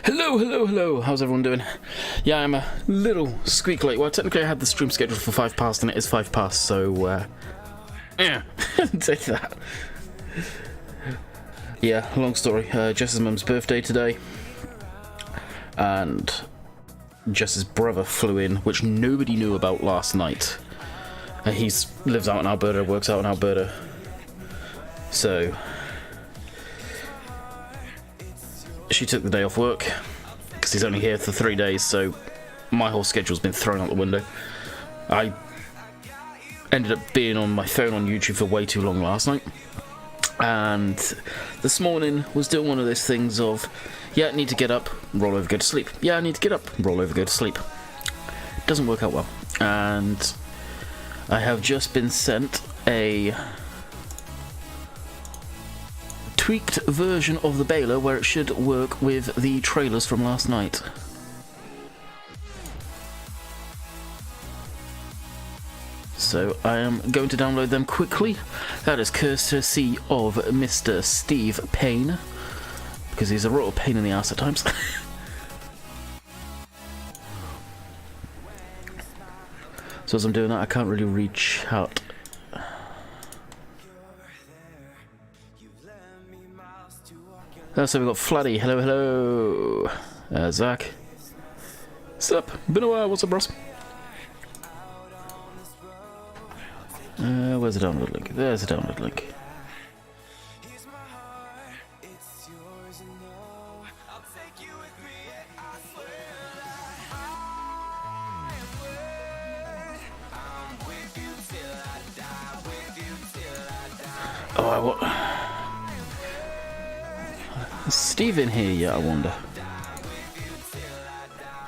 Hello, hello, hello. How's everyone doing? Yeah, I'm a little squeak late. Well, technically I had the stream scheduled for 5 past and it is 5 past, so, yeah, take that. Yeah, long story. Jess's mum's birthday today, and Jess's brother flew in, which nobody knew about last night. He lives out in Alberta, works out in Alberta, so she took the day off work because he's only here for 3 days, so my whole schedule's been thrown out the window. I ended up being on my phone on YouTube for way too long last night, and this morning was doing one of those things of, yeah, I need to get up, roll over, go to sleep. Yeah, I need to get up, roll over, go to sleep. It doesn't work out well, and I have just been sent a tweaked version of the baler where it should work with the trailers from last night. So I am going to download them quickly. That is courtesy of Mr. Steve Payne, because he's a real pain in the ass at times. So as I'm doing that, I can't really reach out. So we've got Fladdy, hello, hello. Zach. What's up? Been a while, what's up, bros? Where's the download link? There's the download link. Oh, what? Is Steve in here yet, I wonder?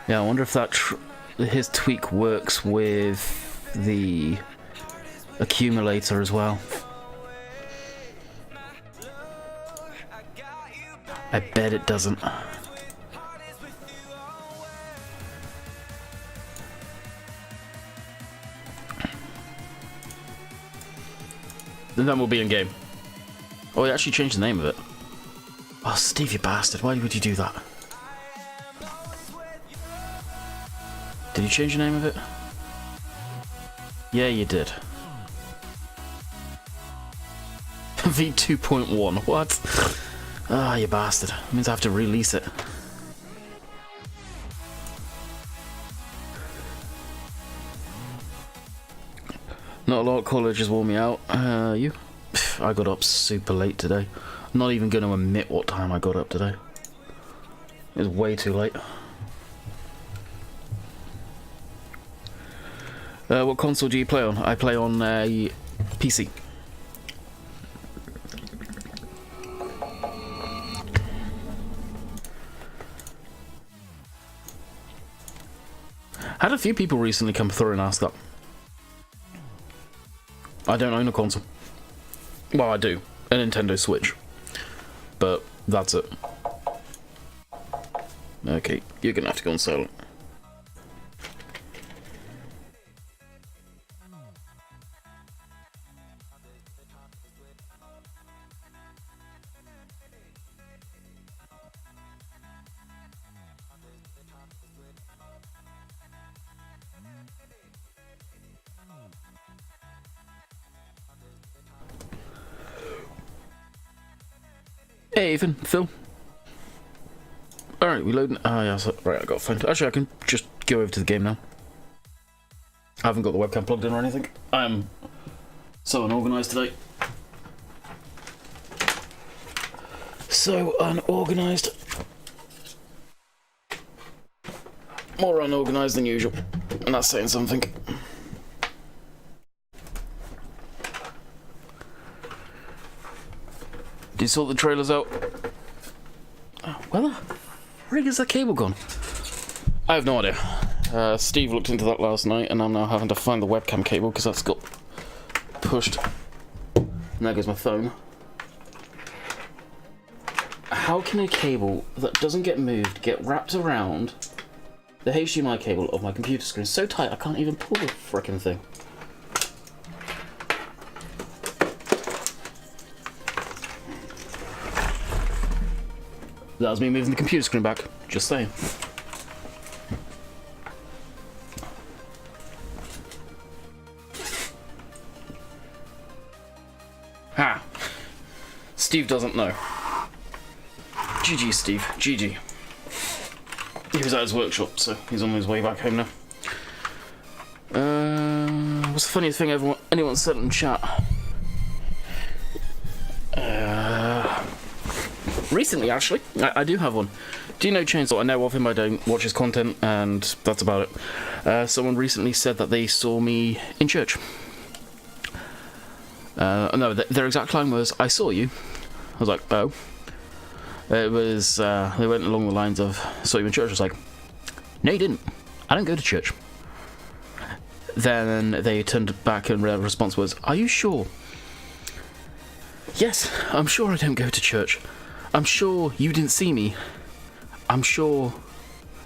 Yeah, I wonder if that his tweak works with the accumulator as well. I bet it doesn't. Then we'll be in game. Oh, he actually changed the name of it. Oh, Steve, you bastard. Why would you do that? Did you change the name of it? Yeah, you did. V2.1. What? Ah, you bastard. That means I have to release it. Not a lot of colleges wore me out. You? I got up super late today. I'm not even going to admit what time I got up today. It was way too late. What console do you play on? I play on a PC. Had a few people recently come through and ask that. I don't own a console. Well, I do. A Nintendo Switch. But that's it. Okay, you're gonna have to go on silent. Hey, Ethan, Phil. Alright, we loading. Ah, yeah, so, right, I got to find. Actually, I can just go over to the game now. I haven't got the webcam plugged in or anything. I am so unorganised today. So unorganised. More unorganised than usual. And that's saying something. Did you sort the trailers out? Oh, where the frig is that cable gone? I have no idea. Steve looked into that last night, and I'm now having to find the webcam cable because that's got pushed. And there goes my phone. How can a cable that doesn't get moved get wrapped around the HDMI cable of my computer screen so tight I can't even pull the frickin' thing? That was me moving the computer screen back. Just saying. Ha! Steve doesn't know. GG, Steve. GG. He was at his workshop, so he's on his way back home now. What's the funniest thing anyone said in chat? Recently, actually, I do have one. Do you know Chainsaw? I know of him, I don't watch his content, and that's about it. Someone recently said that they saw me in church. No, their exact line was, "I saw you." I was like, "Oh." It was, they went along the lines of, "Saw you in church." I was like, "No, you didn't. I don't go to church." Then they turned back and their response was, "Are you sure?" "Yes, I'm sure I don't go to church. I'm sure you didn't see me. I'm sure..."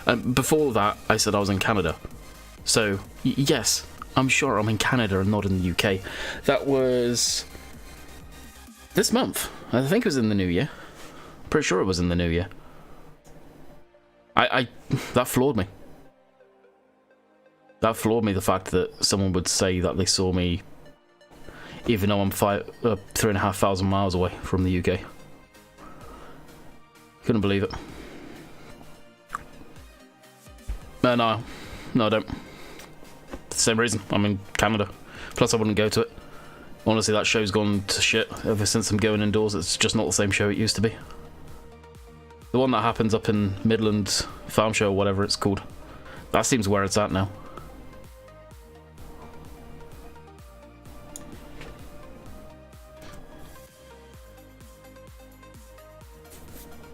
And before that, I said I was in Canada. So, yes, I'm sure I'm in Canada and not in the UK. That was this month. I think it was in the new year. Pretty sure it was in the new year. That floored me. That floored me, the fact that someone would say that they saw me even though I'm 3,500 miles away from the UK. Couldn't believe it. No, I don't. Same reason, I'm in Canada. Plus I wouldn't go to it. Honestly, that show's gone to shit ever since I'm going indoors. It's just not the same show it used to be. The one that happens up in Midland Farm Show or whatever it's called. That seems where it's at now.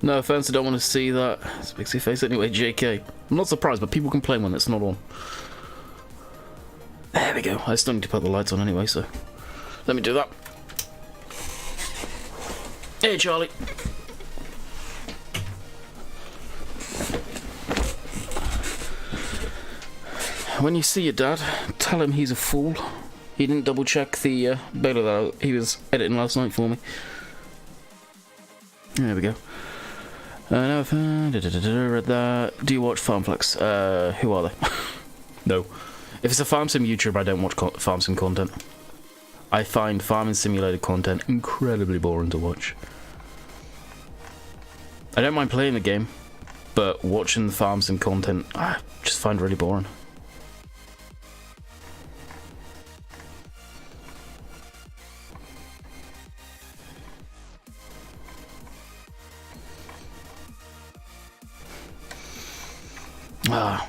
No offense, I don't want to see that. It's a pixie face anyway, JK. I'm not surprised, but people complain when it's not on. There we go. I still need to put the lights on anyway, so let me do that. Hey, Charlie. When you see your dad, tell him he's a fool. He didn't double check the beta that he was editing last night for me. There we go. Now I've read that. Do you watch FarmFlex? Who are they? No. If it's a farm sim YouTuber, I don't watch farm sim content. I find farming simulated content incredibly boring to watch. I don't mind playing the game, but watching the farm sim content, I just find really boring.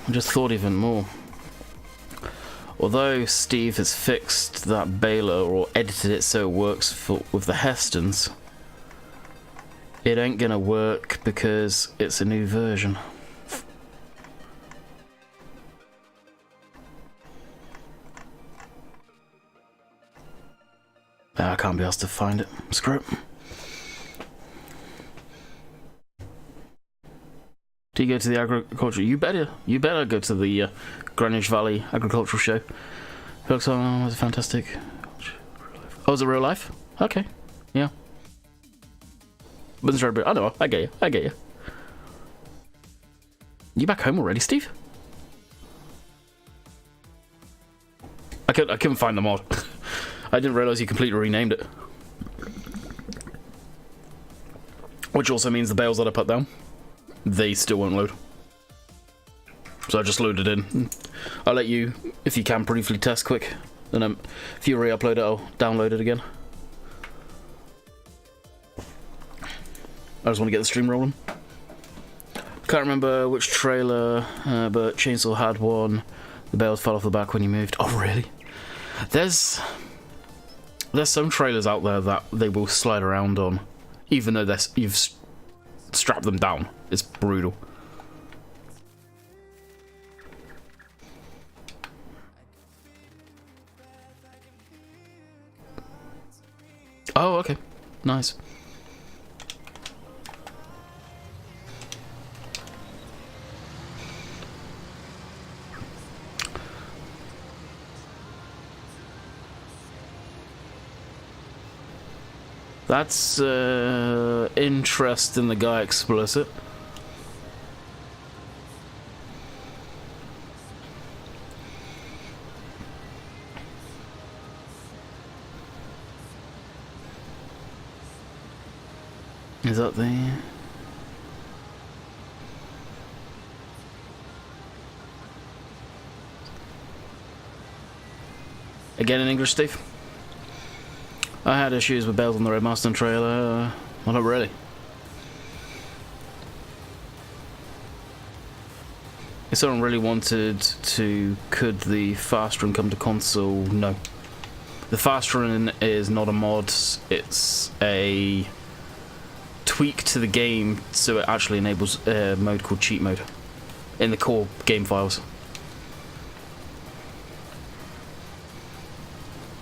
I just thought even more. Although Steve has fixed that baler or edited it so it works with the Hestons, it ain't gonna work because it's a new version. I can't be asked to find it. Screw it. Do you go to the agriculture? You better go to the Greenwich Valley agricultural show. Looks was fantastic. Oh, is it real life? Okay, yeah. I know. I get you. You back home already, Steve? I couldn't find the mod. I didn't realise you completely renamed it. Which also means the bales that I put down, they still won't load. So I just loaded in. I'll let you, if you can, briefly test quick. Then if you re-upload it, I'll download it again. I just want to get the stream rolling. Can't remember which trailer, but Chainsaw had one. The bales fell off the back when you moved. Oh, really? There's some trailers out there that they will slide around on, even though you've strapped them down. It's brutal. Oh, okay. Nice. That's interest in the guy explicit. Is that the... Again in English, Steve? I had issues with Bells on the Red Mustang trailer. Well, not really. If someone really wanted to, could the fast run come to console? No. The fast run is not a mod, it's a tweak to the game so it actually enables a mode called cheat mode in the core game files.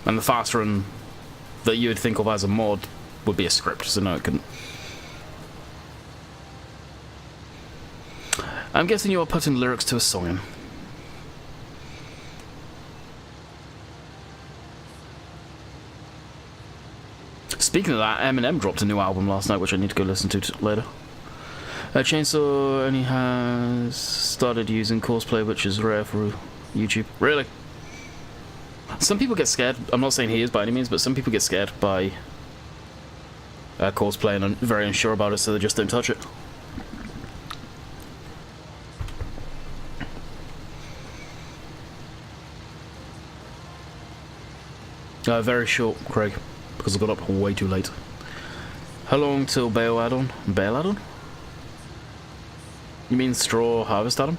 And the fast run that you would think of as a mod would be a script, so no, it couldn't. I'm guessing you are putting lyrics to a song in. Speaking of that, Eminem dropped a new album last night, which I need to go listen to later. Chainsaw only has started using cosplay, which is rare for YouTube. Really? Some people get scared. I'm not saying he is by any means, but some people get scared by cosplay and are very unsure about it, so they just don't touch it. Very short, Craig, because I got up way too late. How long till bale add-on? Bale add-on? You mean straw harvest add-on?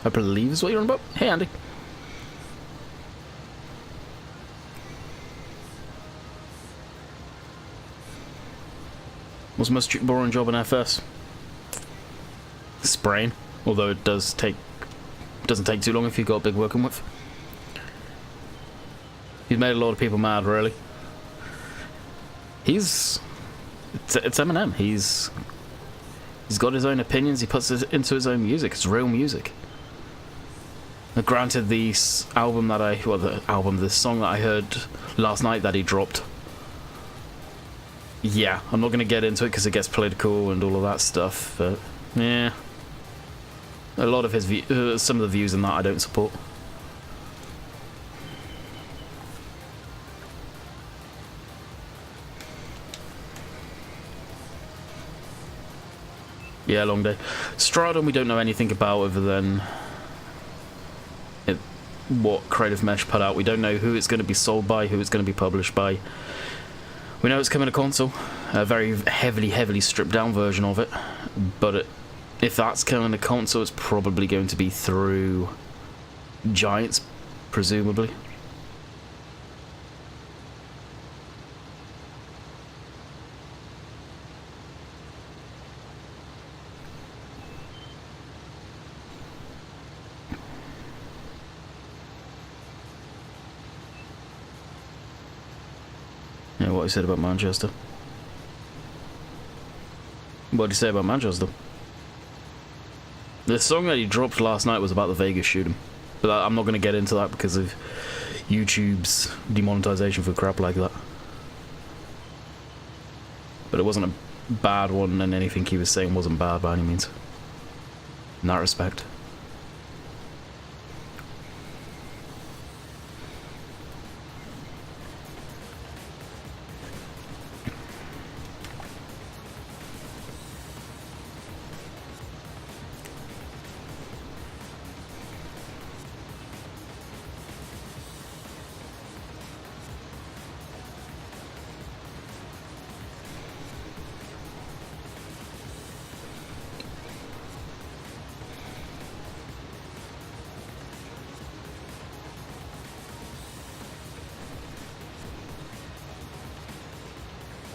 I believe is what you're on about. Hey, Andy. What's the most boring job in FS? Spraying. Although it doesn't take too long if you've got a big working width. He's made a lot of people mad, really. It's Eminem. He's got his own opinions. He puts it into his own music. It's real music. Now, granted, the song that I heard last night that he dropped. Yeah, I'm not going to get into it because it gets political and all of that stuff. But yeah, a lot of his some of the views in that I don't support. Yeah, long day. Stradon we don't know anything about other than what Creative Mesh put out. We don't know who it's going to be sold by, who it's going to be published by. We know it's coming to console, a very heavily stripped down version of it, but if that's coming to console, it's probably going to be through Giants, presumably. Yeah, what he said about Manchester. What did he say about Manchester? The song that he dropped last night was about the Vegas shooting. But I'm not going to get into that because of YouTube's demonetization for crap like that. But it wasn't a bad one, and anything he was saying wasn't bad by any means. In that respect.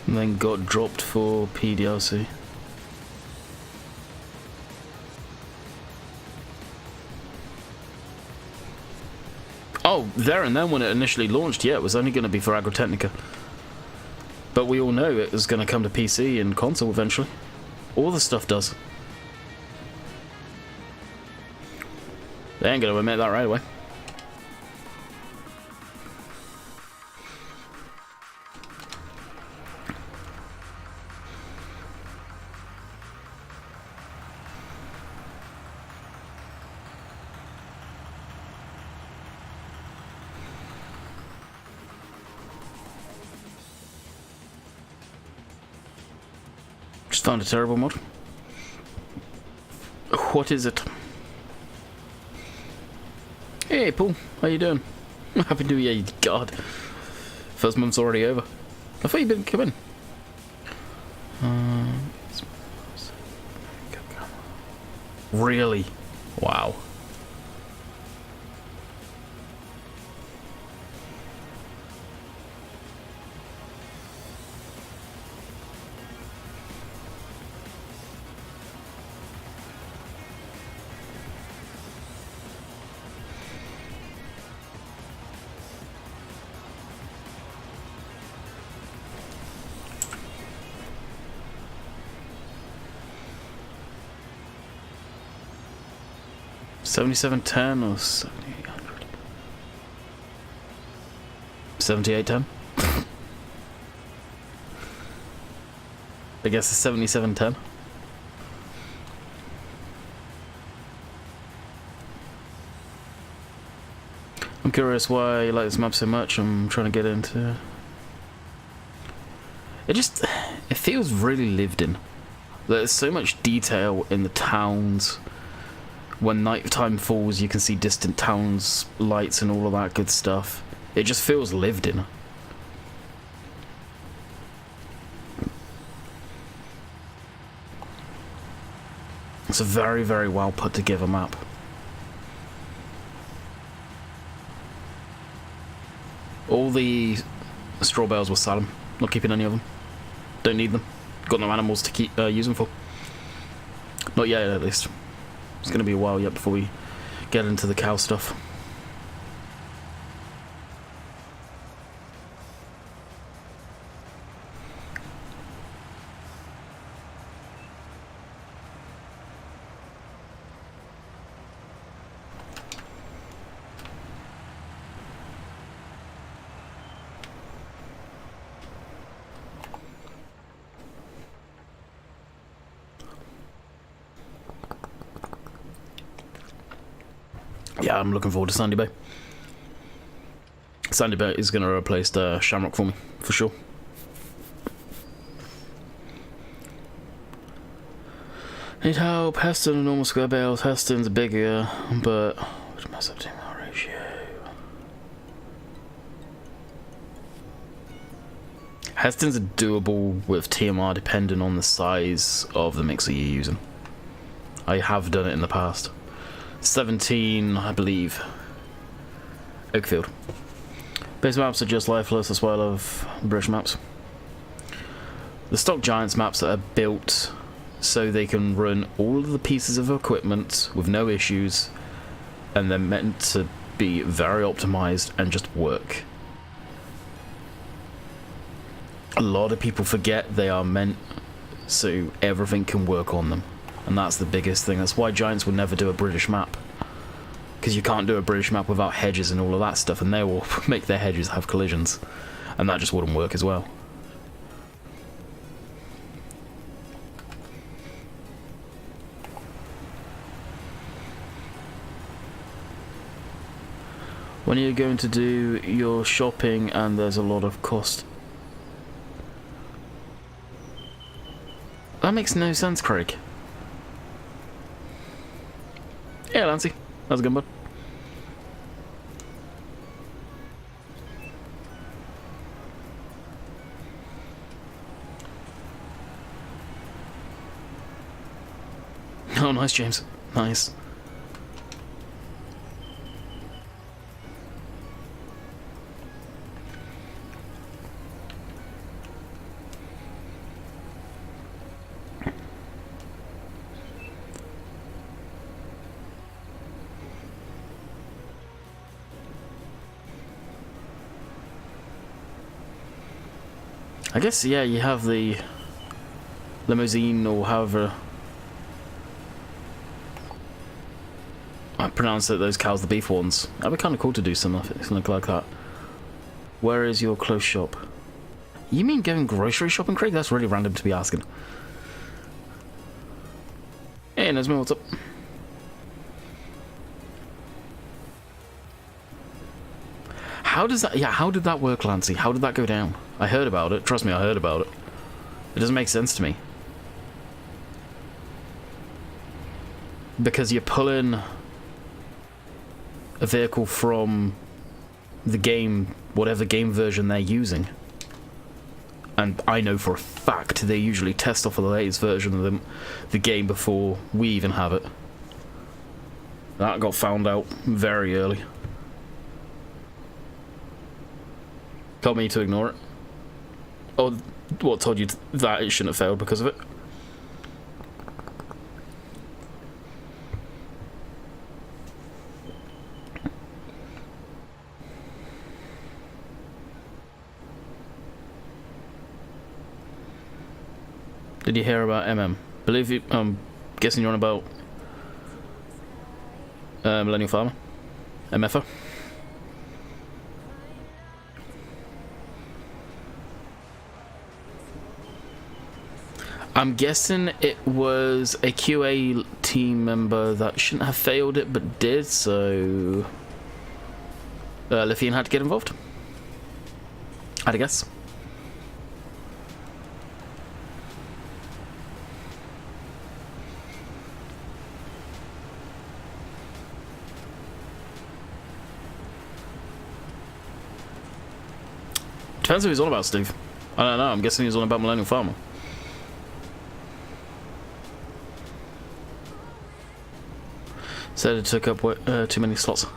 And then got dropped for PDLC. Oh, there and then when it initially launched, yeah, it was only going to be for Agrotechnica. But we all know it was going to come to PC and console eventually. All the stuff does. They ain't going to admit that right away. Just found a terrible mod. What is it? Hey, Paul. How you doing? Happy New Year, God. First month's already over. I thought you'd been coming. Really? Wow. $77.10 or $7,800? $78.10? I guess it's $77.10. I'm curious why you like this map so much. I'm trying to get into it. It feels really lived in. There's so much detail in the towns. When nighttime falls, you can see distant towns, lights, and all of that good stuff. It just feels lived in. It's a very, very well put together map. All the straw bales were Salem. Not keeping any of them. Don't need them. Got no animals to keep use them for. Not yet, at least. It's going to be a while yet before we get into the cow stuff. Yeah, I'm looking forward to Sandy Bay. Sandy Bay is going to replace the Shamrock for me, for sure. Need help. Heston and normal square bales. Heston's bigger, but what's my subteam ratio? Heston's doable with TMR depending on the size of the mixer you're using. I have done it in the past. 17, I believe. Oakfield. Base maps are just lifeless as well as British maps. The stock Giants maps that are built so they can run all of the pieces of equipment with no issues, and they're meant to be very optimized and just work. A lot of people forget they are meant so everything can work on them. And that's the biggest thing. That's why Giants will never do a British map. Because you can't do a British map without hedges and all of that stuff, and they will make their hedges have collisions. And that just wouldn't work as well. When you're going to do your shopping and there's a lot of cost. That makes no sense, Craig. Yeah, Lancy. How's it going, bud? Oh, nice, James. Nice. I guess, yeah, you have the limousine or however I pronounce it, those cows, the beef ones. That'd be kind of cool to do something like that. Where is your close shop? You mean going grocery shopping, Craig? That's really random to be asking. Hey, Nesmo, what's up? How does that, yeah, how did that work, Lancy? How did that go down? I heard about it. Trust me, I heard about it. It doesn't make sense to me. because you're pulling a vehicle from the game, whatever game version they're using. And I know for a fact they usually test off of the latest version of the game before we even have it. That got found out very early. Told me to ignore it. Oh, what told you that it shouldn't have failed because of it? Did you hear about MM? Believe you, I'm guessing you're on about Millennial Farmer? MFO? I'm guessing it was a QA team member that shouldn't have failed it but did, so Lithian had to get involved. I'd guess. Depends who he's on about, Steve. I don't know, I'm guessing he's on about Millennial Farmer. Said it took up too many slots.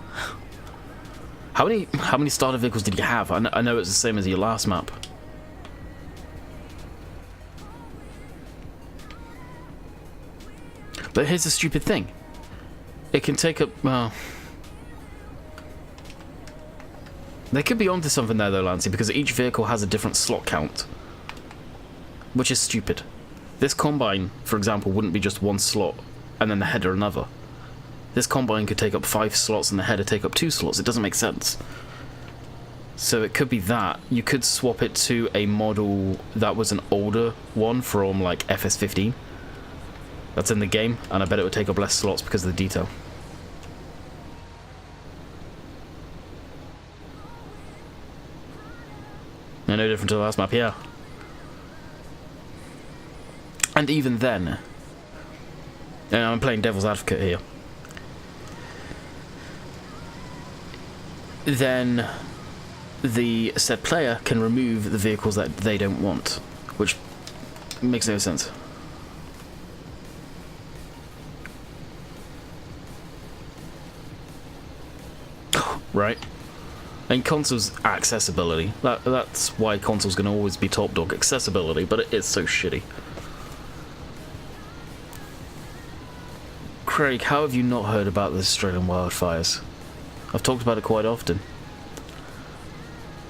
How many starter vehicles did you have? I know it's the same as your last map. But here's the stupid thing. It can take up, well... They could be onto something there though, Lancy, because each vehicle has a different slot count. Which is stupid. This combine, for example, wouldn't be just one slot, and then the header another. This combine could take up 5 slots and the header take up 2 slots. It doesn't make sense. So it could be that. You could swap it to a model that was an older one from like FS15. That's in the game, and I bet it would take up less slots because of the detail. No different to the last map, yeah. And even then, and I'm playing devil's advocate here, then the said player can remove the vehicles that they don't want, which makes no sense. Right? And consoles accessibility. That's why consoles can always be top dog, accessibility, but it is so shitty. Craig, how have you not heard about the Australian wildfires? I've talked about it quite often.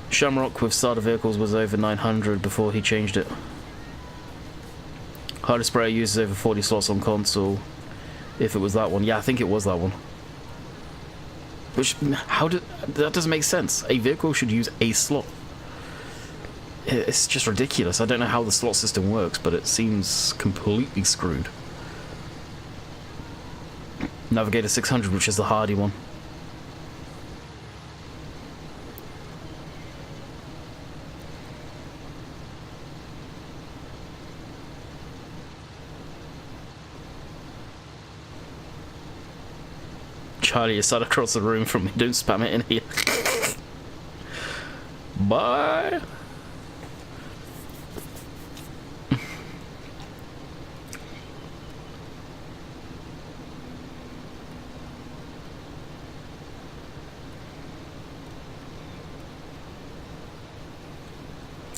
Shamrock with starter vehicles was over 900 before he changed it. Harder Sprayer uses over 40 slots on console. If it was that one. Yeah, I think it was that one. Which, that doesn't make sense. A vehicle should use a slot. It's just ridiculous. I don't know how the slot system works, but it seems completely screwed. Navigator 600, which is the hardy one. Charlie, you sat across the room from me. Don't spam it in here. Bye.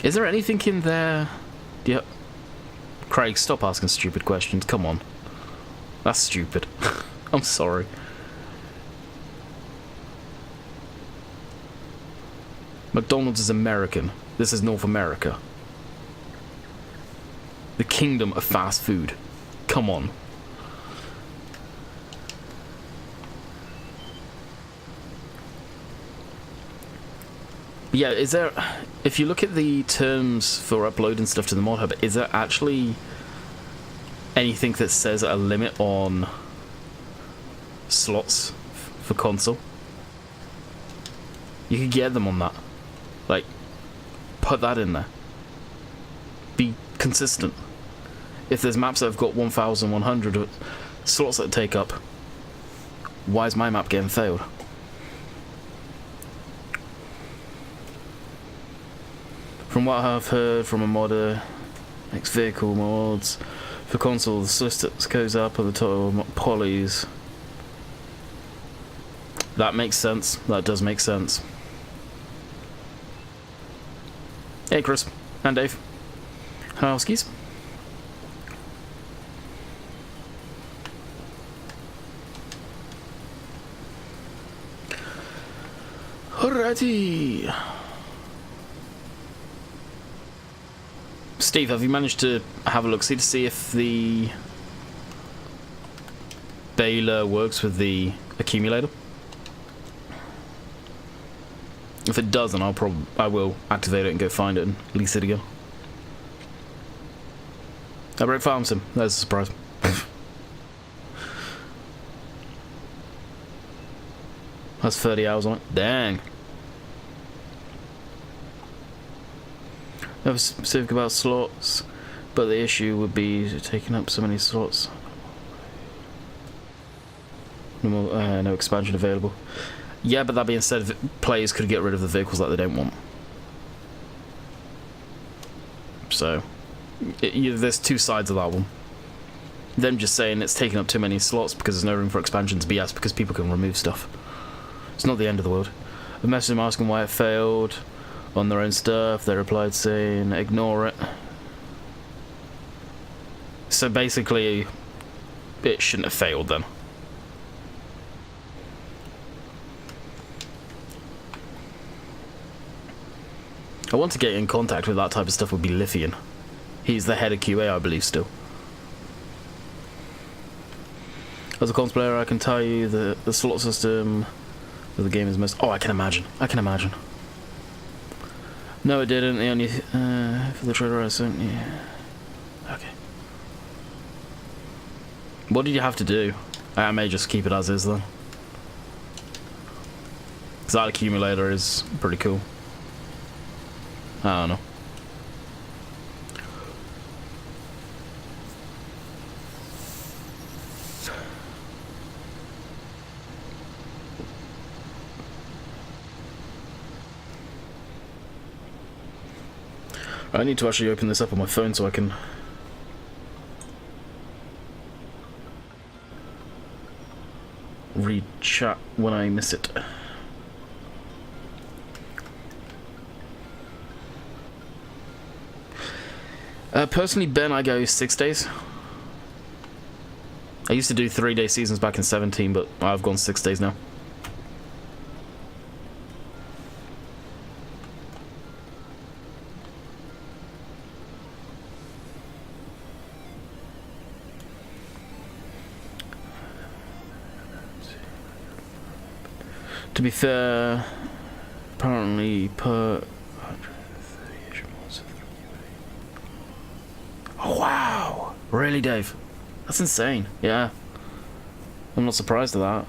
Is there anything in there? Yep. Craig, stop asking stupid questions. Come on. That's stupid. I'm sorry. McDonald's is American. This is North America. The kingdom of fast food. Come on. Yeah, is there... If you look at the terms for uploading stuff to the mod hub, is there actually anything that says a limit on slots for console? You could get them on that. Like, put that in there. Be consistent. If there's maps that have got 1,100 slots that take up. Why is my map getting failed? From what I've heard from a modder, next vehicle mods, for console, the solicitors goes up at the top of polys. That makes sense. That does make sense. Hey Chris, and Dave. How skis? Alrighty. Steve, have you managed to have a look to see if the baler works with the accumulator? If it doesn't, I will activate it and go find it and lease it again. I broke farm sim. That's a surprise. That's 30 hours on it. Dang. Never specific about slots, but the issue would be taking up so many slots. No expansion available. Yeah, but that being said, players could get rid of the vehicles that they don't want. So, there's two sides of that one. Them just saying it's taking up too many slots because there's no room for expansions, BS, because people can remove stuff. It's not the end of the world. A message them asking why it failed on their own stuff. They replied saying, ignore it. So basically, it shouldn't have failed then. I want to get in contact with that type of stuff would be Lithian. He's the head of QA, I believe, still. As a cons player, I can tell you the slot system of the game is most... Oh, I can imagine. I can imagine. No, it didn't. The only... for the trader I sent you... Okay. What did you have to do? I may just keep it as is, then. Because that accumulator is pretty cool. I don't know. I need to actually open this up on my phone so I can read chat when I miss it. Personally, Ben, I go 6 days. I used to do 3-day seasons back in 17, but I've gone 6 days now. To be fair, apparently per... Oh, wow! Really, Dave? That's insane. Yeah. I'm not surprised at that.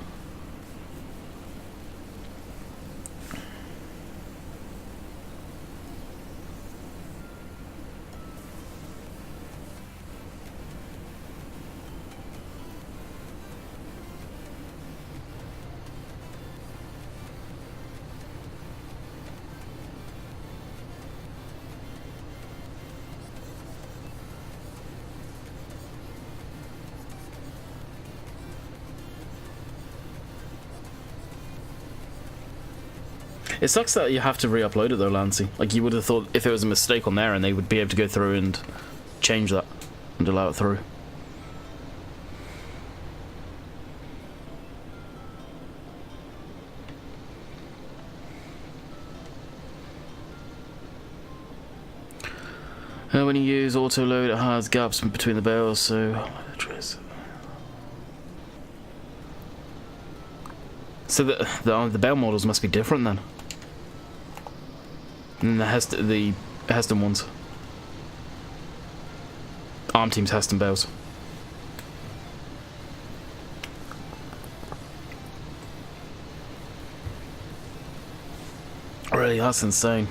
It sucks that you have to re-upload it though, Lancy. Like, you would have thought if it was a mistake on there and they would be able to go through and change that and allow it through. When you use auto load, it has gaps between the barrels, so the bell models must be different then. And the Heston ones. Arm Team's Heston bells. Really, that's insane.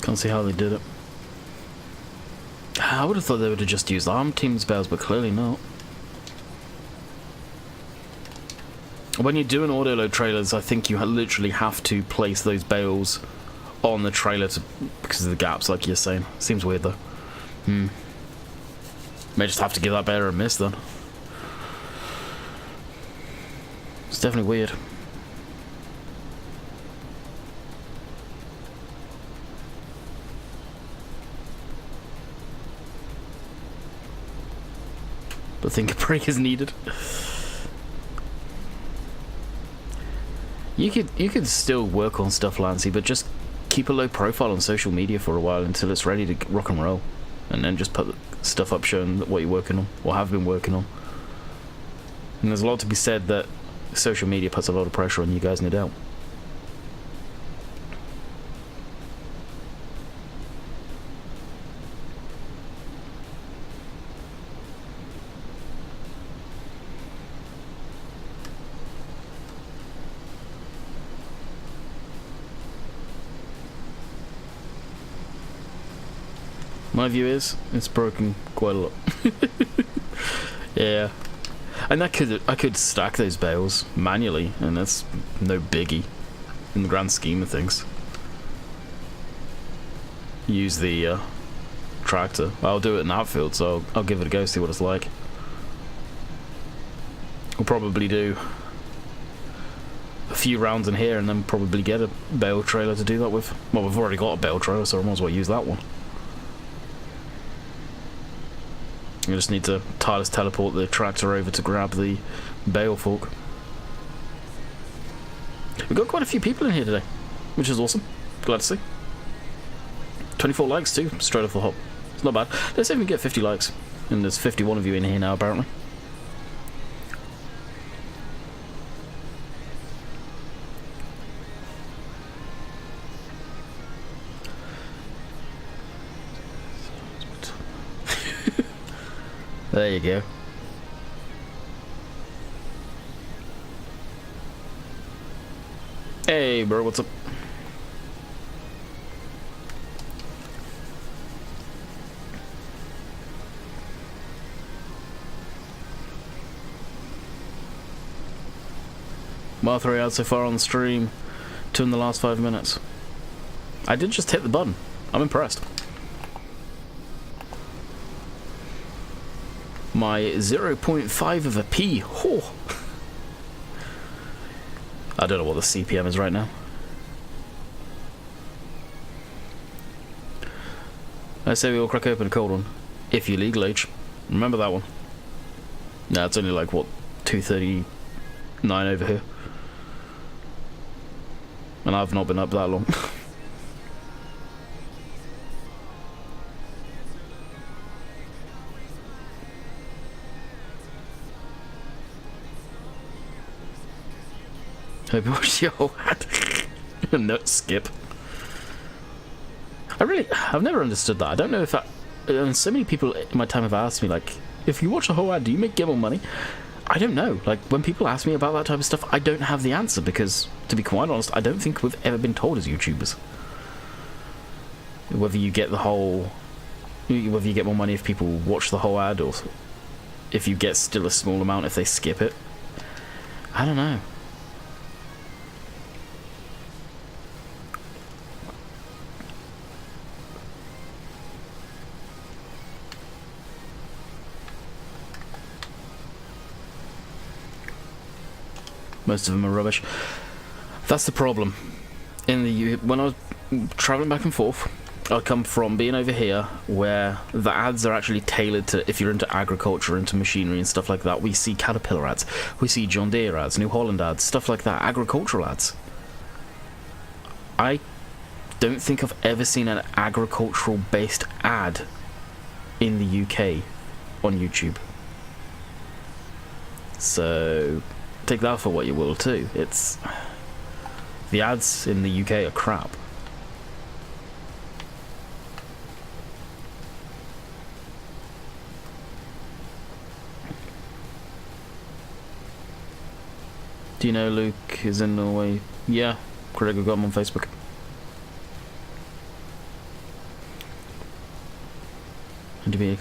Can't see how they did it. I would have thought they would have just used arm teams bales, but clearly not. When you're doing auto load trailers, I think you literally have to place those bales on the trailer because of the gaps, like you're saying. Seems weird though. May just have to give that better a miss then. It's definitely weird. But I think a break is needed. You could still work on stuff, Lancey, but just keep a low profile on social media for a while until it's ready to rock and roll, and then just put stuff up showing what you're working on or have been working on. And there's a lot to be said that social media puts a lot of pressure on you guys, no doubt. My view is it's broken quite a lot. Yeah, and I could stack those bales manually, and that's no biggie in the grand scheme of things. Use the tractor. I'll do it in outfield, so I'll give it a go, see what it's like. We'll probably do a few rounds in here, and then probably get a bale trailer to do that with. Well, we've already got a bale trailer, so I might as well use that one. I just need to tireless teleport the tractor over to grab the bale fork. We've got quite a few people in here today, which is awesome. Glad to see. 24 likes too, straight off the hop. It's not bad. Let's see if we can get 50 likes. And there's 51 of you in here now, apparently. There you go. Hey, bro, what's up? Mile 3 out so far on the stream, 2 in the last 5 minutes. I did just hit the button. I'm impressed. My 0.5 of a P. Oh. I don't know what the CPM is right now. I say we all crack open a cold one. If you're legal age. Remember that one. Nah, it's only like, what, 2:39 over here. And I've not been up that long. Hope you watched your whole ad. No, skip. I've never understood that. I don't know if that... And so many people in my time have asked me, like, if you watch a whole ad, do you make Gimble money? I don't know. Like, when people ask me about that type of stuff, I don't have the answer because, to be quite honest, I don't think we've ever been told as YouTubers. Whether you get the whole... Whether you get more money if people watch the whole ad or if you get still a small amount if they skip it. I don't know. Most of them are rubbish. That's the problem. When I was traveling back and forth, I'd come from being over here where the ads are actually tailored to if you're into agriculture, into machinery and stuff like that. We see Caterpillar ads, we see John Deere ads, New Holland ads, stuff like that, agricultural ads. I don't think I've ever seen an agricultural based ad in the UK on YouTube. So take that for what you will too. It's the ads in the UK are crap. Do you know Luke is in Norway? Yeah, Gregor got him on Facebook. And be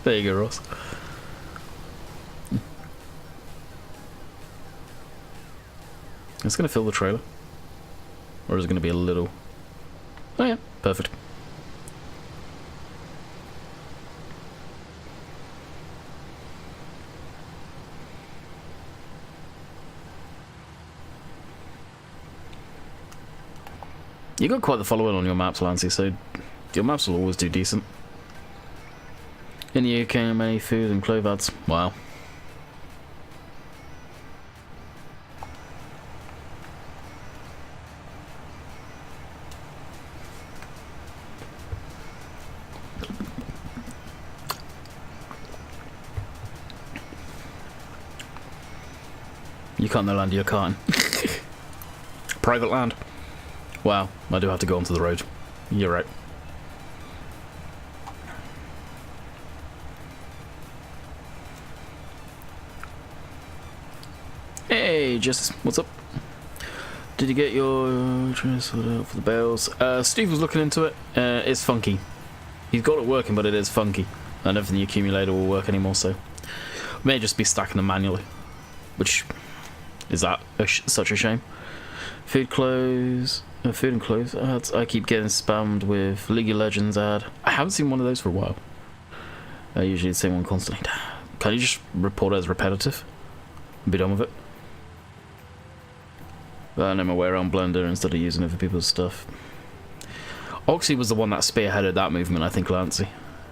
there you go, Ross. It's gonna fill the trailer. Or is it gonna be a little... Oh yeah, perfect. You got quite the following on your maps, Lancy, so your maps will always do decent. In the UK, many food and clothes ads. Wow. You can't no land your car. Private land. Wow, I do have to go onto the road. You're right. Hey, Jess, what's up? Did you get your transfer out for the bales? Steve was looking into it. It's funky. He's got it working, but it is funky. I don't think the accumulator will work anymore, so may just be stacking them manually. Which is that such a shame? Food and clothes ads. I keep getting spammed with League of Legends ad. I haven't seen one of those for a while. Usually the same one constantly. Can you just report it as repetitive and be done with it? But I know my way around Blender instead of using it for people's stuff. Oxy was the one that spearheaded that movement, I think, Lancy.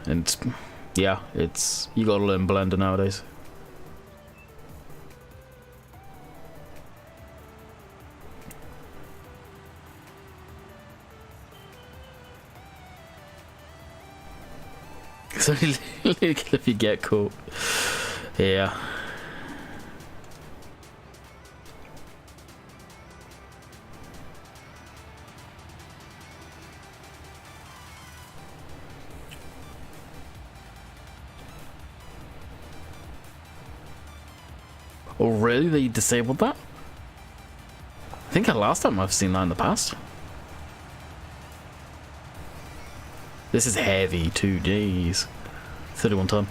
And yeah, you gotta learn Blender nowadays. It's only legal if you get caught. Yeah. Oh really? They disabled that? I think last time I've seen that in the past. This is heavy, 2 days. 31 ton.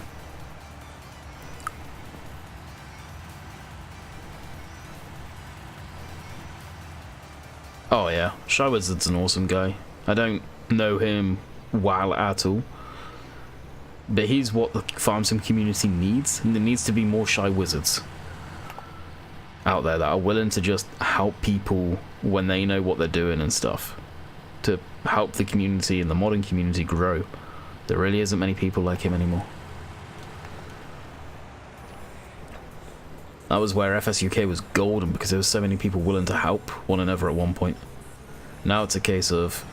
Oh yeah, Shy Wizard's an awesome guy. I don't know him well at all. But he's what the farm sim community needs. And there needs to be more Shy Wizards out there that are willing to just help people when they know what they're doing and stuff. To help the community and the modding community grow. There really isn't many people like him anymore. That was where FSUK was golden, because there were so many people willing to help one another at one point. Now it's a case of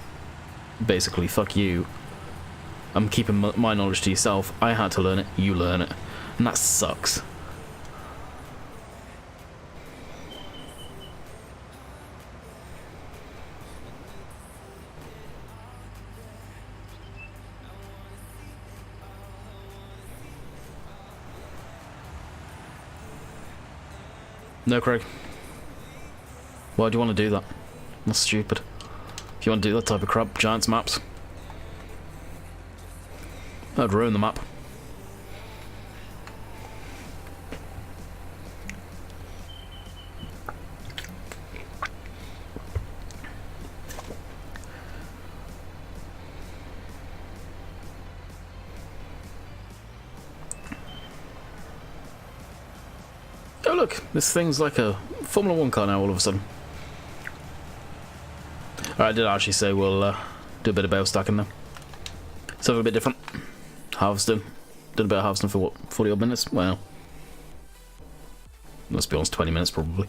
basically, fuck you. I'm keeping my knowledge to yourself. I had to learn it, you learn it. And that sucks. No, Craig. Why do you want to do that? That's stupid. If you want to do that type of crap, Giants maps, that'd ruin the map. Oh look, this thing's like a Formula 1 car now all of a sudden. Alright, I did actually say we'll do a bit of bale stacking now. Something a bit different. Harvesting. Did a bit of harvesting for what, 40 odd minutes? Well, let's be honest, 20 minutes probably.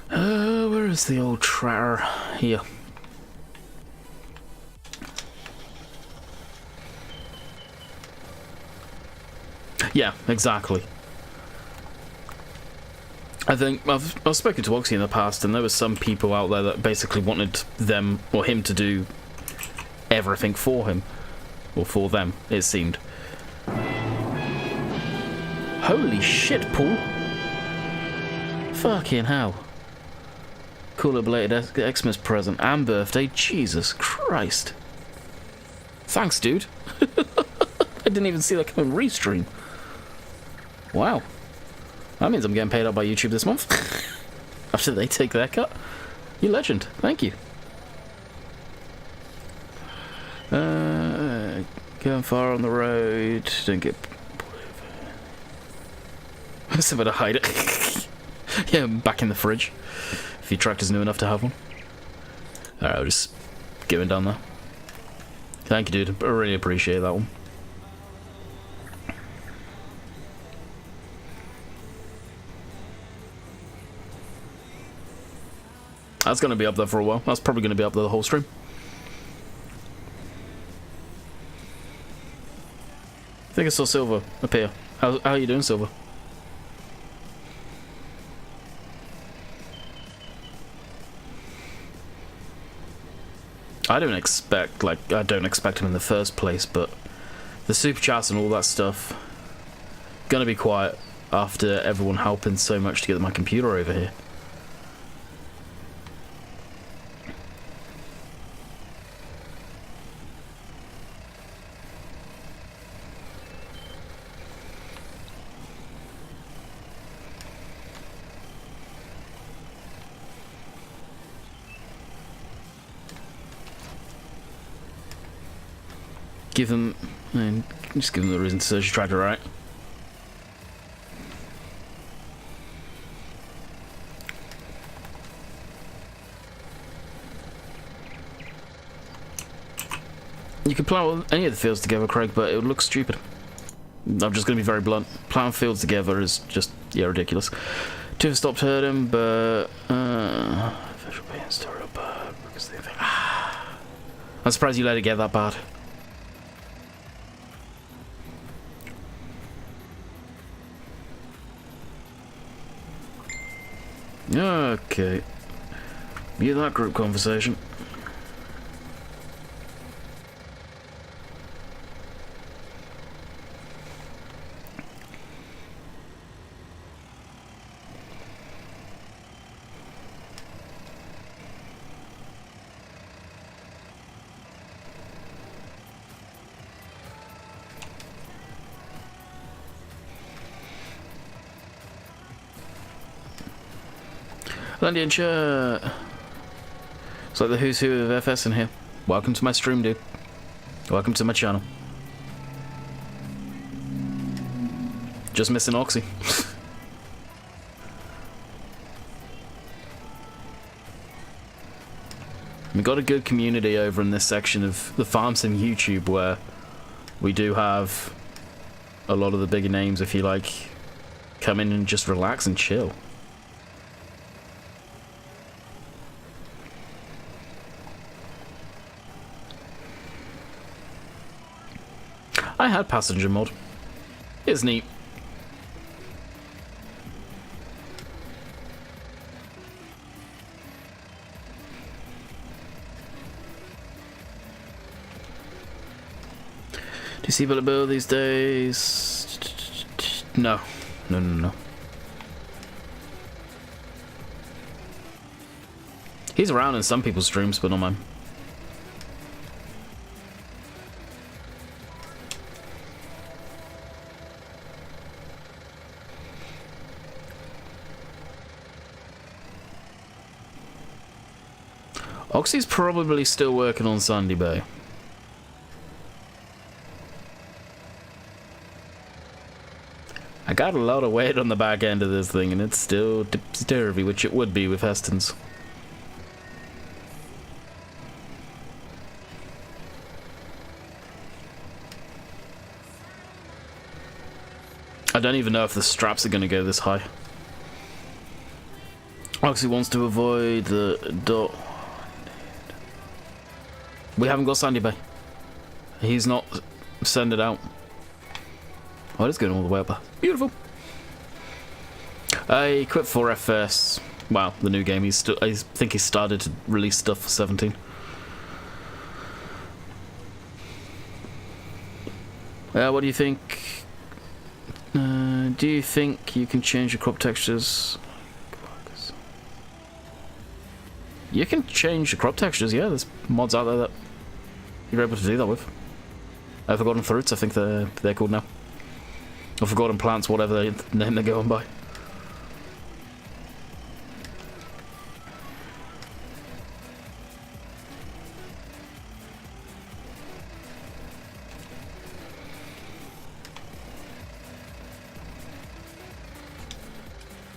Where is the old tractor? Here. Yeah, exactly. I think I've spoken to Oxy in the past, and there were some people out there that basically wanted them or him to do everything for him, or for them, it seemed. Holy shit, Paul! Fucking hell! Cool belated Xmas present and birthday, Jesus Christ! Thanks, dude. I didn't even see that come in restream. Wow. That means I'm getting paid out by YouTube this month. After they take their cut. You legend. Thank you. Going far on the road. Don't get... Somewhere to hide it. Yeah, back in the fridge. If your tractor's new enough to have one. Alright, I'll just get him down there. Thank you, dude. I really appreciate that one. That's going to be up there for a while. That's probably going to be up there the whole stream. I think I saw Silver up here. How are you doing, Silver? I don't expect him in the first place, but the super chats and all that stuff gonna be quiet after everyone helping so much to get my computer over here. Just give them the reason to search your tractor, right? You could plow any of the fields together, Craig, but it would look stupid. I'm just going to be very blunt. Plowing fields together is just, yeah, ridiculous. Two have stopped hurting, but... visual pain story bad because they think... I'm surprised you let it get that bad. Okay. Mute that group conversation. Landian chat. It's like the who's who of FS in here. Welcome to my stream, dude. Welcome to my channel. Just missing Oxy. We got a good community over in this section of the farm sim YouTube where we do have a lot of the bigger names, if you like, come in and just relax and chill. I had passenger mod. It's neat. Do you see Billy Bill these days? No. No. He's around in some people's streams, but not mine. Oxy's probably still working on Sandy Bay. I got a lot of weight on the back end of this thing, and it's still tipsy-turvy, which it would be with Heston's. I don't even know if the straps are going to go this high. Oxy wants to avoid the dot. We haven't got Sandy Bay. He's not send it out. Oh, it's going all the way up there. Beautiful. I quit for FS. Wow, the new game. I think he started to release stuff for 17. What do you think? Do you think you can change your crop textures? You can change the crop textures, yeah. There's mods out there that you're able to do that with. Forgotten fruits, I think they're called now. Or forgotten plants, whatever name they're going by.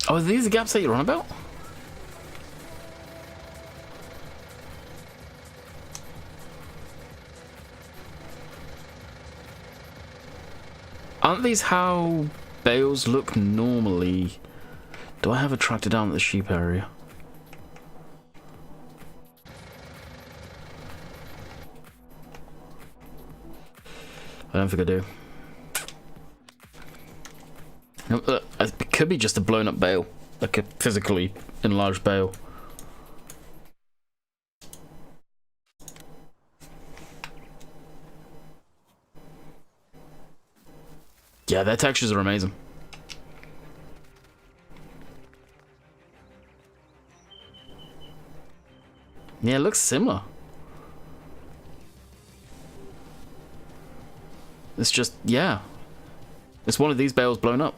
Oh, are these the gaps that you're on about? Aren't these how bales look normally? Do I have a tractor down at the sheep area? I don't think I do. It could be just a blown up bale, like a physically enlarged bale. Yeah, their textures are amazing. Yeah, it looks similar. It's just, yeah. It's one of these bales blown up.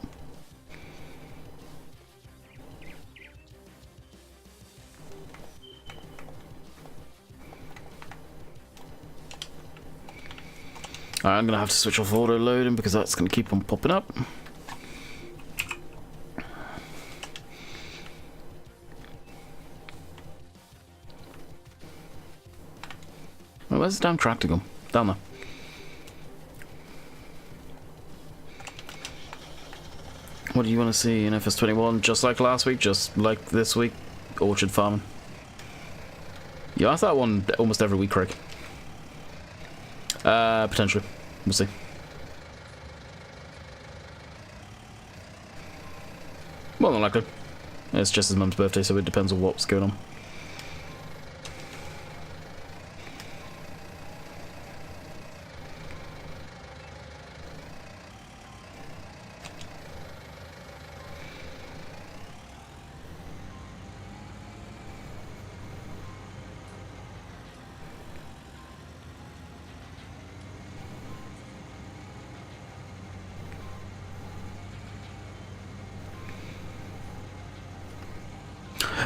Alright, I'm gonna have to switch off auto loading because that's gonna keep on popping up. Oh, where's the damn tractor gone? Down there. What do you want to see in FS21? Just like last week, just like this week? Orchard farming. You ask that one almost every week, Craig. Potentially. We'll see. More than likely. It's just his mum's birthday, so it depends on what's going on.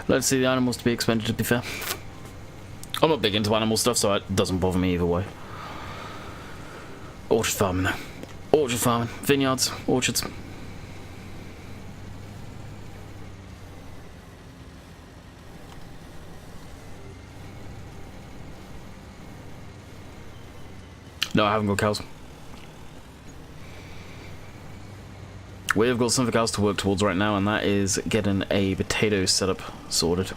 Let's see the animals to be expended, to be fair. I'm not big into animal stuff, so it doesn't bother me either way. Orchard farming, though. Orchard farming. Vineyards, orchards. No, I haven't got cows. We've got something else to work towards right now, and that is getting a potato setup sorted.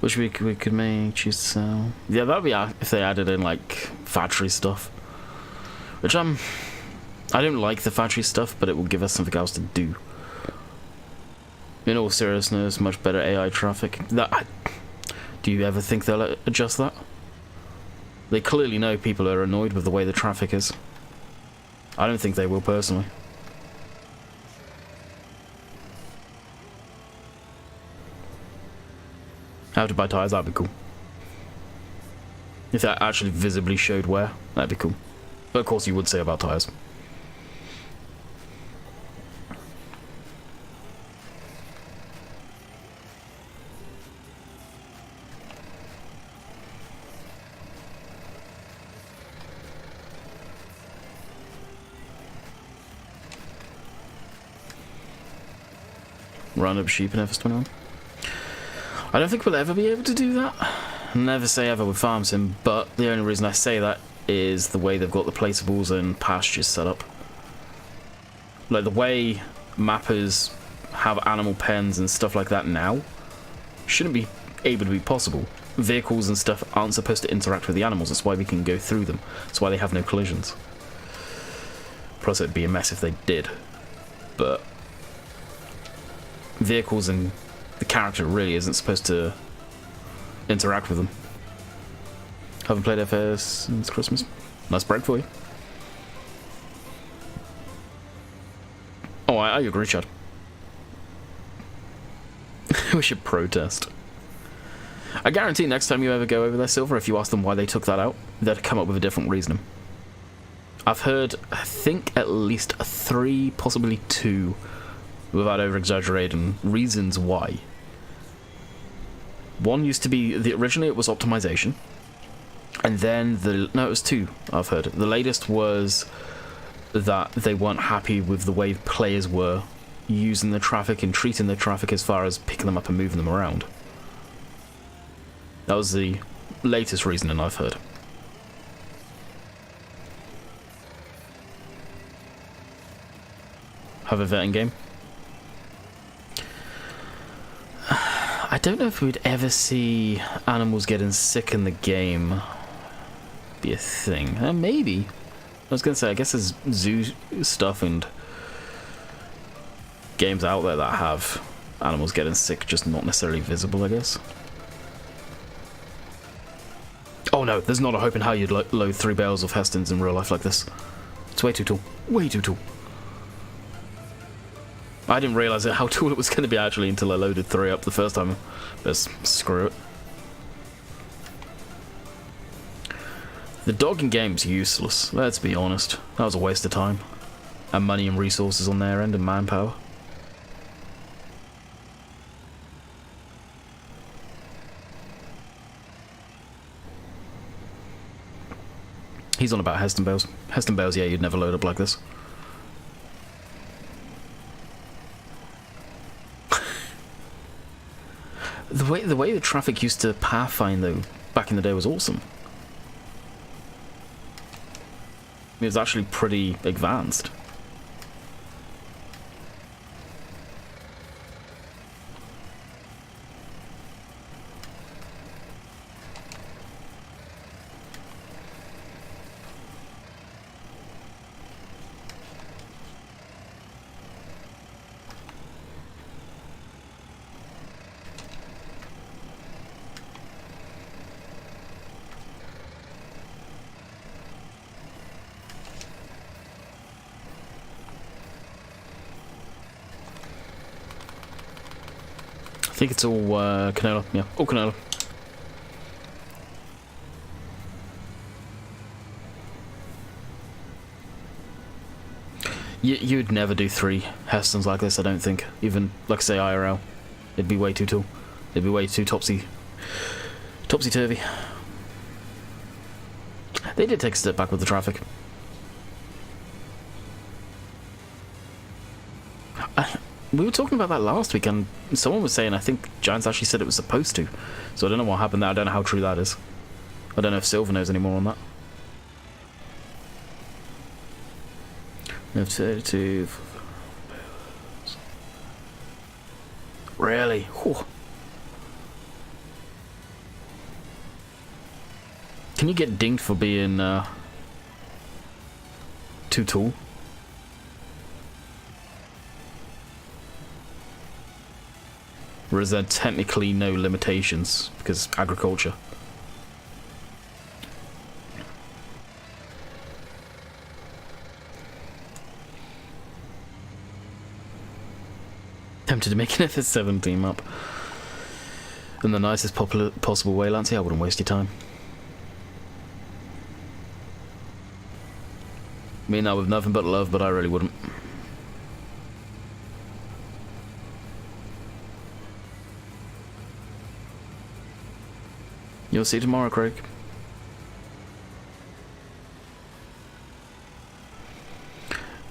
Which we could make, choose to sell. Yeah, that'd be if they added in like factory stuff. Which I don't like the factory stuff, but it will give us something else to do. In all seriousness, much better AI traffic. Do you ever think they'll adjust that? They clearly know people are annoyed with the way the traffic is. I don't think they will personally. How to buy tyres, that'd be cool. If that actually visibly showed where, that'd be cool. But of course you would say about tyres. Round up sheep in FS21. I don't think we'll ever be able to do that. Never say ever with farm sim, but the only reason I say that is the way they've got the placeables and pastures set up. Like the way mappers have animal pens and stuff like that now shouldn't be able to be possible. Vehicles and stuff aren't supposed to interact with the animals, that's why we can go through them. That's why they have no collisions. Plus it'd be a mess if they did. But vehicles and the character really isn't supposed to interact with them. Haven't played FS since Christmas. Nice break for you. Oh, I agree, Chad. We should protest. I guarantee next time you ever go over there, Silver, if you ask them why they took that out, they'd come up with a different reasoning. I've heard, I think, at least 3, possibly 2, without over-exaggerating, reasons why. One used to be, originally it was optimization, and then no, it was 2, I've heard. The latest was that they weren't happy with the way players were using the traffic and treating the traffic as far as picking them up and moving them around. That was the latest reasoning I've heard. Have a vetting game? I don't know if we'd ever see animals getting sick in the game be a thing. Maybe. I was going to say, I guess there's zoo stuff and games out there that have animals getting sick, just not necessarily visible, I guess. Oh no, there's not a hope in how you'd load 3 bales of Hestons in real life like this. It's way too tall. Way too tall. I didn't realise how tall it was going to be actually until I loaded 3 up the first time. But screw it. The dog in game's useless, let's be honest. That was a waste of time. And money and resources on their end and manpower. He's on about Heston bales. Heston bales, yeah, you'd never load up like this. The way the traffic used to pathfind though back in the day was awesome. It was actually pretty advanced. I think it's all canola. Yeah, all canola. You'd never do 3 Hestons like this, I don't think. Even, like I say, IRL. It'd be way too tall. It'd be way too topsy-turvy. They did take a step back with the traffic. We were talking about that last week, and someone was saying, I think Giants actually said it was supposed to. So I don't know what happened there. I don't know how true that is. I don't know if Silver knows any more on that. F32. Really? Whew. Can you get dinged for being too tall? Or is there technically no limitations because agriculture? Tempted to make an FS7 team up in the nicest possible way, Lancey. I wouldn't waste your time. Mean that with nothing but love, but I really wouldn't. You'll see tomorrow, Craig.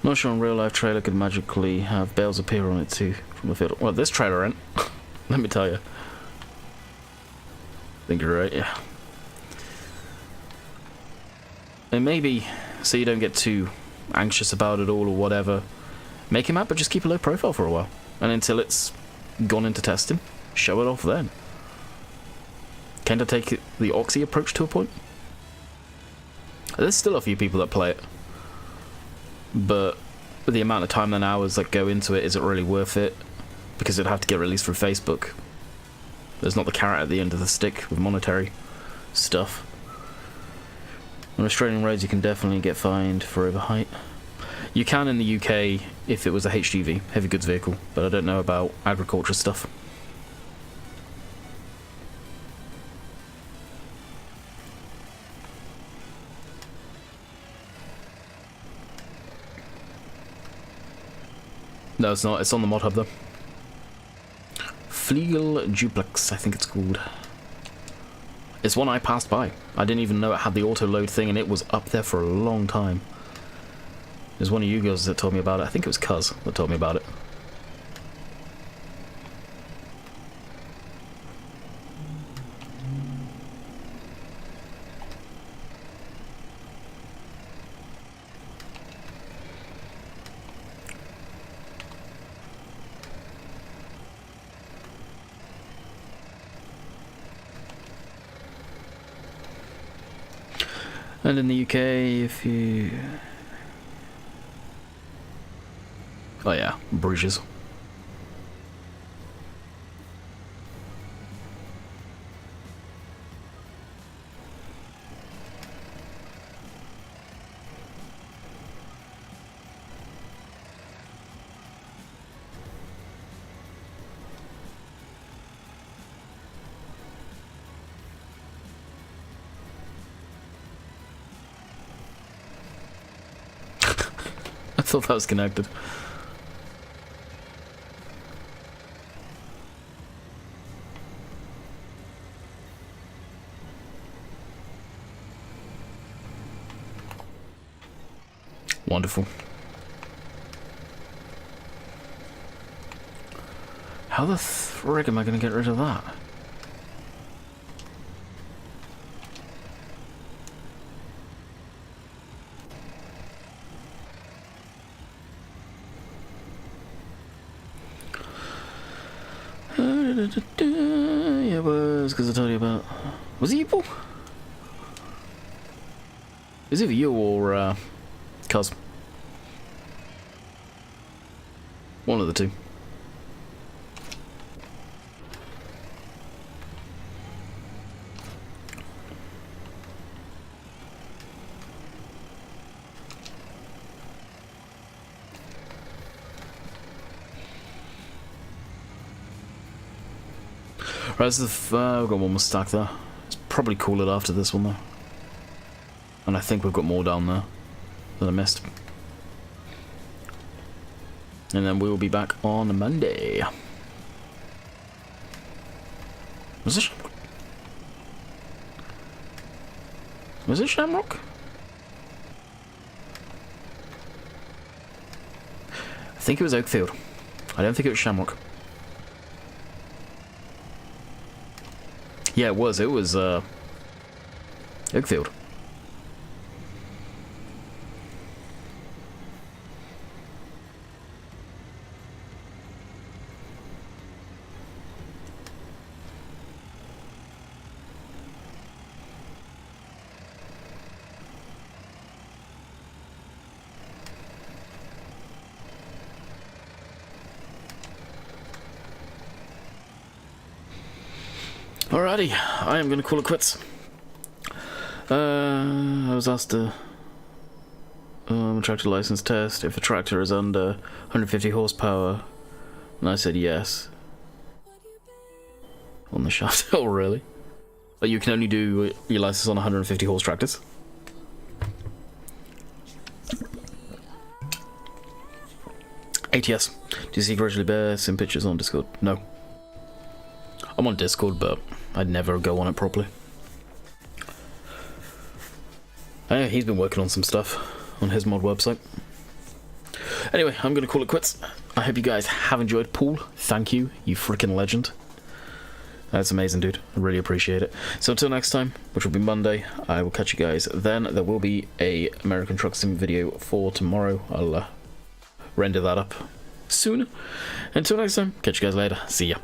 Not sure on real life trailer could magically have bales appear on it too from the field. Well, this trailer ain't. Let me tell you. I think you're right, yeah. And maybe, so you don't get too anxious about it all or whatever, make a map but just keep a low profile for a while. And until it's gone into testing, show it off then. Kind of take the Oxy approach to a point. There's still a few people that play it, but the amount of time and hours that go into it, is it really worth it? Because it'd have to get released through Facebook. There's not the carrot at the end of the stick with monetary stuff. On Australian roads, you can definitely get fined for overheight. You can in the UK if it was a HGV, heavy goods vehicle, but I don't know about agriculture stuff. No, it's not. It's on the mod hub, though. Flegel Duplex, I think it's called. It's one I passed by. I didn't even know it had the auto-load thing, and it was up there for a long time. It was one of you guys that told me about it. I think it was Cuz that told me about it. And in the UK, if you... Oh yeah, Bruges. I thought that was connected. Wonderful. How the frig am I going to get rid of that? Yeah, it was because I told you about. Was it you, Paul? Is it you or Cuz? One of the two. Right, so we've got one more stack there. It's probably cool it after this one though. And I think we've got more down there that I missed. And then we will be back on Monday. Was it Shamrock? Was it Shamrock? I think it was Oakfield. I don't think it was Shamrock. Yeah, it was. It was Oakfield. Alrighty, I am going to call it quits. I was asked to tractor license test if a tractor is under 150 horsepower, and I said yes. On the shaft. Oh, really? But you can only do your license on 150 horse tractors. ATS. Do you see Grizzly Bear send pictures on Discord? No. I'm on Discord, but I'd never go on it properly. He's been working on some stuff on his mod website. Anyway, I'm going to call it quits. I hope you guys have enjoyed. Paul, thank you. You freaking legend. That's amazing, dude. I really appreciate it. So until next time, which will be Monday, I will catch you guys then. There will be a American Truck Sim video for tomorrow. I'll render that up soon. Until next time, catch you guys later. See ya.